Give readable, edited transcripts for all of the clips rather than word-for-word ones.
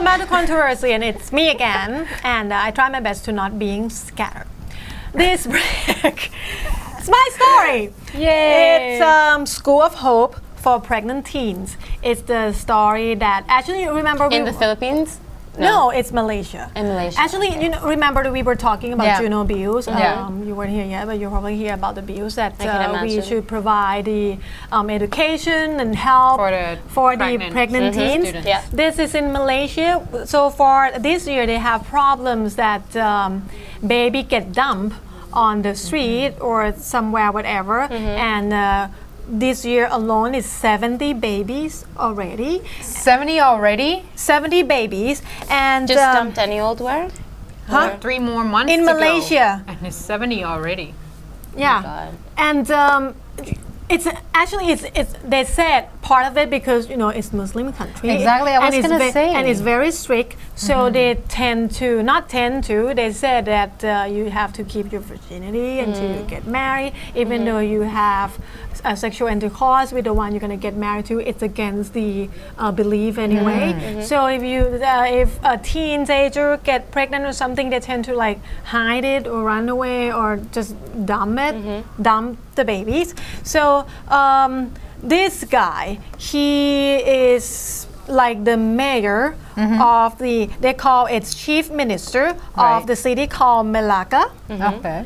Welcome back to Kontroversy, and it's me again. And I try my best to not being scattered. This break, it's my story. Yay! It's School of Hope for Pregnant Teens. It's the story that actually remember in the Philippines. No, it's Malaysia. In Malaysia. Actually, okay. you know, remember that we were talking about juvenile abuse. Yeah. You weren't here yet, but you'll probably hear about the abuse that I can we imagine. should provide the education and help for the pregnant teens. students. Yeah. This is in Malaysia. So for this year, they have problems that baby get dumped on the street or somewhere, whatever, and. This year alone is 70 babies already. 70 already? 70 babies, and Just dumped any old where? huh? 3 more months In to Malaysia. go. And it's 70 already. Yeah, God. and it's actually it's they said part of it because you know it's Muslim country. Exactly, I was and it's gonna say. and it's very strict. So they they said that you have to keep your virginity until you get married, even though you have a sexual intercourse with the one you're going to get married to. It's against the belief anyway. So if a teenager get pregnant or something, they tend to like hide it or run away or just dump the babies. So this guy, he is like the mayor of they call it chief minister of the city called Malacca. Okay.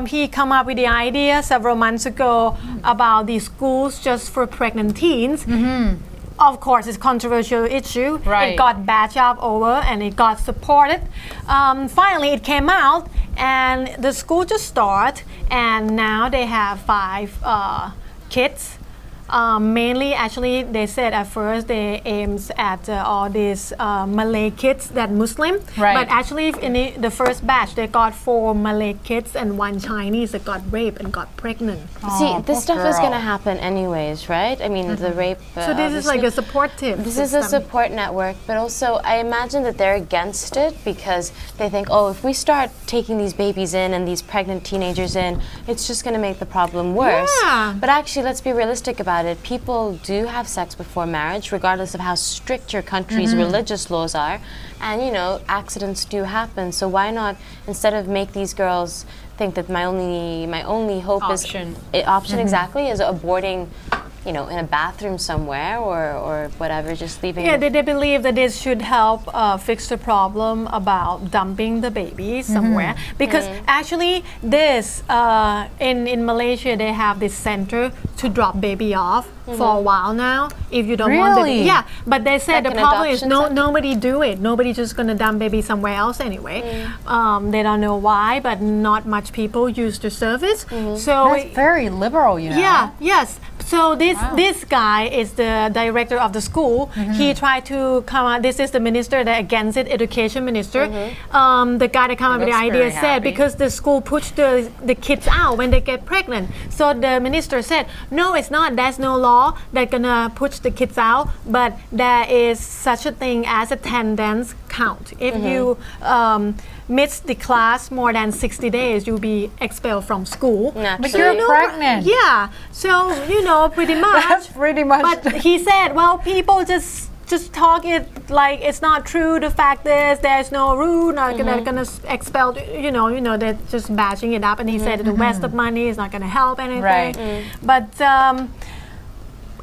He come up with the idea several months ago about these schools just for pregnant teens. Of course, it's a controversial issue. Right. It got batched up over and it got supported. Finally, it came out and the school just started, and now they have 5 kids. Mainly, actually, they said at first they aims at all these Malay kids that Muslim. Right. But actually, in the first batch, they got 4 Malay kids and 1 Chinese that got raped and got pregnant. See, this poor stuff is girl. going to happen anyways, right? I mean, the rape. So this is like a supportive This is a system. support network, but also I imagine that they're against it because they think, oh, if we start taking these babies in and these pregnant teenagers in, it's just going to make the problem worse. Yeah. But actually, let's be realistic about it. People do have sex before marriage, regardless of how strict your country's religious laws are, and you know, accidents do happen. So why not, instead of make these girls think that my only hope Option. is option exactly is aborting, you know, in a bathroom somewhere or whatever, just leaving. Yeah, they believe that this should help fix the problem about dumping the baby somewhere. Because actually, this in Malaysia they have this center to drop baby off for a while now. If you don't want Really? it, yeah. But they said Like the an problem is adoption center? nobody do it. Nobody just gonna dump baby somewhere else anyway. They don't know why, but not much people use the service. So That's very liberal, you know. yeah, yes. So this guy is the director of the school. He tried to come out. This is the minister that against it, education minister. The guy that came up with the looks idea very said happy. because the school pushed the kids out when they get pregnant. So the minister said, no, it's not. There's no law that's gonna push the kids out, but there is such a thing as attendance count. If you miss the class more than 60 days, you'll be expelled from school. But you're pregnant. Yeah, so you know, pretty much. That's pretty much. But he said, well, people just talk it like it's not true. The fact is, there's no rule. Not gonna expel. You know, they're just bashing it up. And he said the waste of money is not gonna help anything. Right. But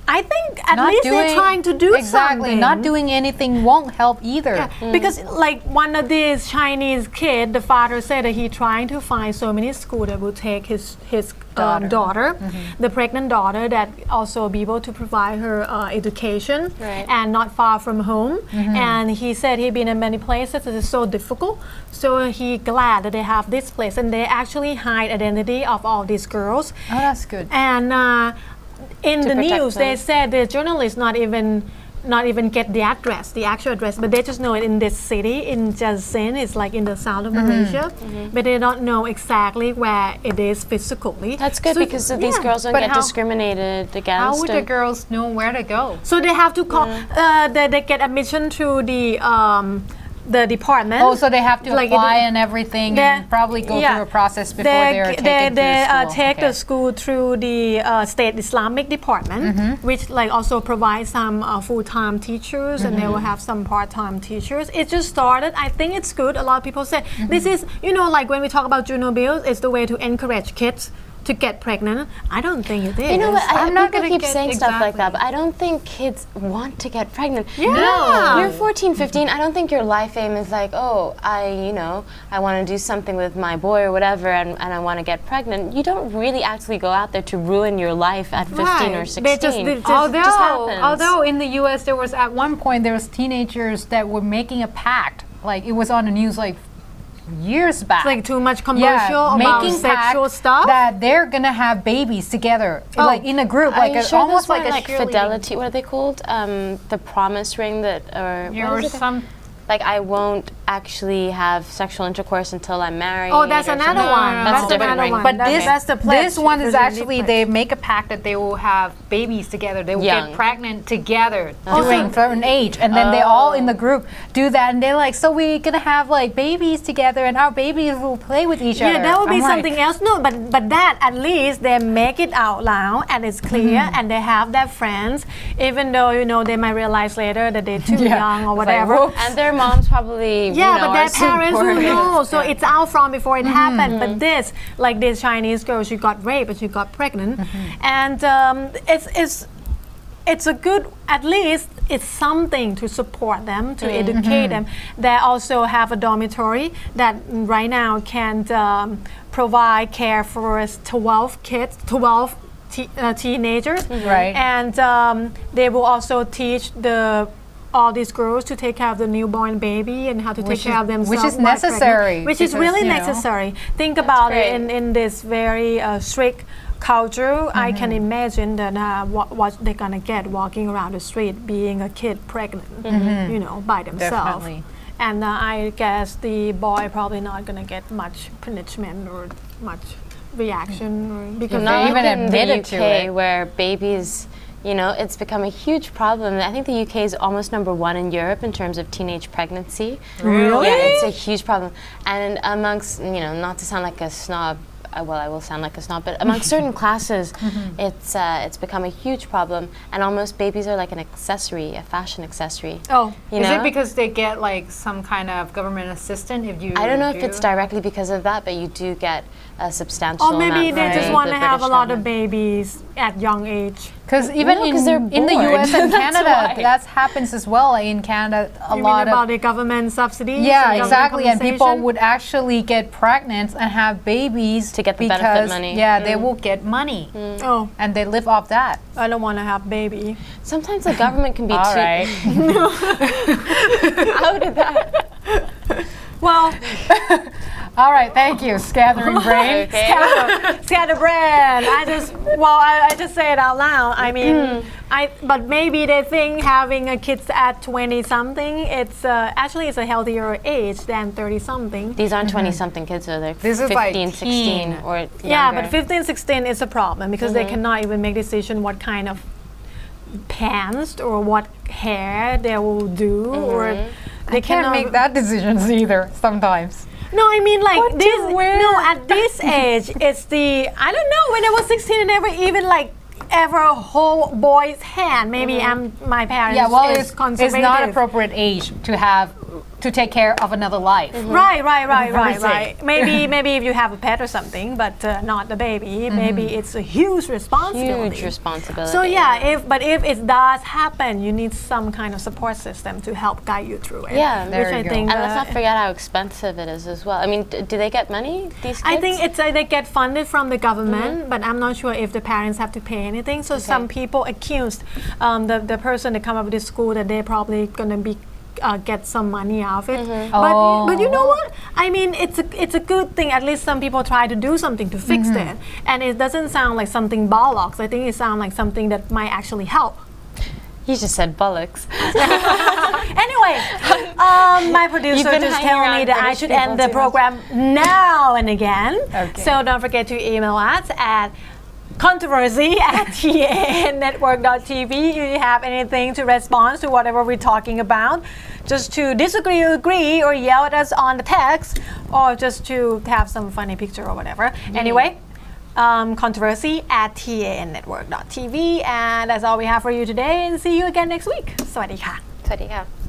I think at Not least doing- they're trying to do exactly. something. Not doing anything won't help either. Yeah, because like one of these Chinese kid, the father said that he trying to find so many schools that will take his daughter, the pregnant daughter, that also be able to provide her education and not far from home. And he said he'd been in many places. It is so difficult. So he glad that they have this place, and they actually hide identity of all these girls. Oh, that's good. And in the protect news, them. they said the journalists not even get the address, the actual address, but they just know it in this city, in Jasin. It's like in the south of Malaysia, but they don't know exactly where it is physically. That's good So, because these girls don't But get how- discriminated against. How would the and- girls know where to go? So they have to call. They get admission through the the department. Oh, so they have to Like apply it- and everything, they- and probably go yeah. through a process before they're taken they to school. take Okay. the school through the state Islamic department, which like also provides some full-time teachers, and they will have some part-time teachers. It just started. I think it's good. A lot of people say this is, like when we talk about juno bills, it's the way to encourage kids to get pregnant. I don't think it is. You know what? I'm not People gonna keep get- saying stuff like exactly. that, but I don't think kids want to get pregnant. Yeah. No. You're 14, 15. I don't think your life aim is like, oh, I want to do something with my boy or whatever, and I want to get pregnant. You don't really actually go out there to ruin your life at 15 or Right. 16. They just happens. Although in the U.S. there was at one point there was teenagers that were making a pact, like it was on the news like years back. It's like too much commercial about making sexual pact stuff. that they're gonna have babies together, Oh. like in a group, Are like you a, sure almost those like a weren't, cheerleading. fidelity? What are they called? The promise ring that, or There what was is it? some. Like I won't actually have sexual intercourse until I'm married. Oh, that's or another something. one. That's a different another ring. one. But That's the pledge. this one is Virginity actually pledge. they make a pact that they will have babies together. They will Young. get pregnant together Oh, during so- certain age, and then they all in the group do that, and they're like, so we're gonna have like babies together, and our babies will play with each other. Yeah, that would be I'm like, something else. No, but that at least they make it out loud and it's clear, and they have their friends, even though they might realize later that they're too Yeah. young or It's like, whatever. whoops. And their moms probably Yeah, but are their parents will supportive. know, so it's out from before it happened. But this Chinese girl, she got raped and she got pregnant, and it's a good, at least it's something to support them, to educate them. They also have a dormitory that right now can provide care for 12 kids, 12 teenagers, Right. and they will also teach all these girls to take care of the newborn baby and how to take Which care is- of themselves. which is while pregnant, necessary, which is because, really you know. necessary. Think about it great. in this very strict culture. I can imagine that what they're gonna get walking around the street being a kid pregnant, by themselves. Definitely. And I guess the boy probably not gonna get much punishment or much reaction because Not They even like in the admitted to UK it. where babies, it's become a huge problem. I think the UK is almost #1 in Europe in terms of teenage pregnancy. Really? Yeah, it's a huge problem. And amongst, not to sound like a snob, well, I will sound like a snob, but amongst certain classes, it's become a huge problem. And almost babies are like an accessory, a fashion accessory. oh. You Is know? it because they get like some kind of government assistance if you? I don't know if do? it's directly because of that, but you do get a substantial Or maybe amount they from just the want to have a British lot of government. babies at young age. Because even No, 'cause they're in the bored. U.S. and That's Canada, why. that happens as well. Like in Canada, a You lot mean of about the government subsidies? yeah, and government exactly. And people compensation? would actually get pregnant and have babies To get the because benefit money. yeah, they will get money Oh, and they live off that. I don't want to have baby. Sometimes the government can be All too. right. How did that? Well, All right. Thank you, Scattering Brain. Okay. scatterbrain. I just say it out loud. I mean, but maybe they think having a kids at 20 something, it's actually it's a healthier age than 30 something. These aren't 20-something kids, though. They're This is 15, like 16, teen. or younger. Yeah, but 15, 16 is a problem because they cannot even make decision what kind of pants or what hair they will do, or they I can't make that decisions either sometimes. No, I mean like What to this. wear? No, at this age, it's the I don't know. When I was 16, I never even ever hold boy's hand. Maybe my parents. Yeah, well, is it's conservative. not appropriate age to take care of another life. Right. Maybe if you have a pet or something, but not the baby. Maybe it's a huge responsibility. Huge responsibility. So yeah, if it does happen, you need some kind of support system to help guide you through it. Yeah, There which you I go. think. And let's not forget how expensive it is as well. I mean, do they get money, these kids? I think it's they get funded from the government, but I'm not sure if the parents have to pay anything. So some people accused the person that come up with the school that they're probably gonna be. Get some money out of it, but you know what? I mean, it's a good thing. At least some people try to do something to fix it, and it doesn't sound like something bollocks. I think it sounds like something that might actually help. You just said bollocks. Anyway, my producer You've been just hanging telling me around that I British should people end the too program now and again. Okay. So don't forget to email us at Kontroversy at TANnetwork.tv if you have anything to respond to whatever we're talking about. just to disagree or agree or yell at us on the text or just to have some funny picture or whatever. Anyway, Kontroversy at TANnetwork.tv, and that's all we have for you today, and see you again next week. สวัสดีค่ะ สวัสดีค่ะ